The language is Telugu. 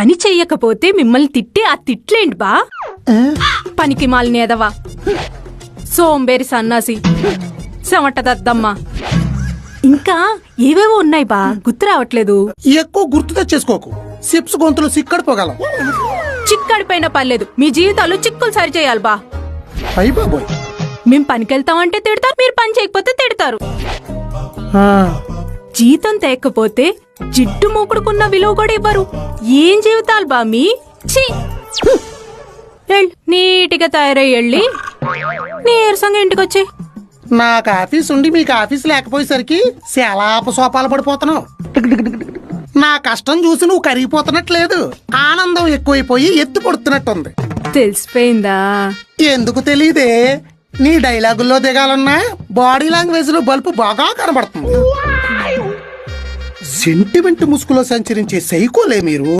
పని చెయ్యకపోతే మిమ్మల్ని తిట్టే ఆ తిట్లేంటి బా? పనికి మాలినేదవా, సోంబేరి సన్నాసి, చెమట దద్దమ్మ, ఇంకా ఏవేవో ఉన్నాయి బా, గుర్తు రావట్లేదు. ఎక్కువ గుర్తు తెచ్చేసుకోకు, సిప్స్ గొంతులు సిక్కడిపోగలం. చిక్కడిపోయినా పర్లేదు, మీ జీవితాలు చిక్కులు సరి చేయాలి బా. అయ్య బాబోయ్, మేం పనికెళ్తామంటే తిడతారు, మీరు పని చేయకపోతే తిడతారు. జీతం తేకపోతే జిడ్డు మూకుడుకున్న విలువ కూడా ఇవ్వరు. ఏం జీవితాలు బా మీ? ఛీ! నీటిగా తయారయ్యి నీరసంగా ఇంటికొచ్చి. నాకు ఆఫీస్ ఉండి మీకు ఆఫీస్ లేకపోయేసరికి చాలా అపసోపాలు పడిపోతున్నావు. నా కష్టం చూసి నువ్వు కరిగిపోతున్నట్లేదు, ఆనందం ఎక్కువైపోయి ఎత్తు పడుతున్నట్టుంది. తెలిసిపోయిందా? ఎందుకు తెలీదే, నీ డైలాగుల్లో దిగాలన్నా బాడీ లాంగ్వేజ్ లో బల్బు బాగా కనబడుతుంది. సెంటిమెంట్ ముసుగులో సంచరించే సైకోలే మీరు.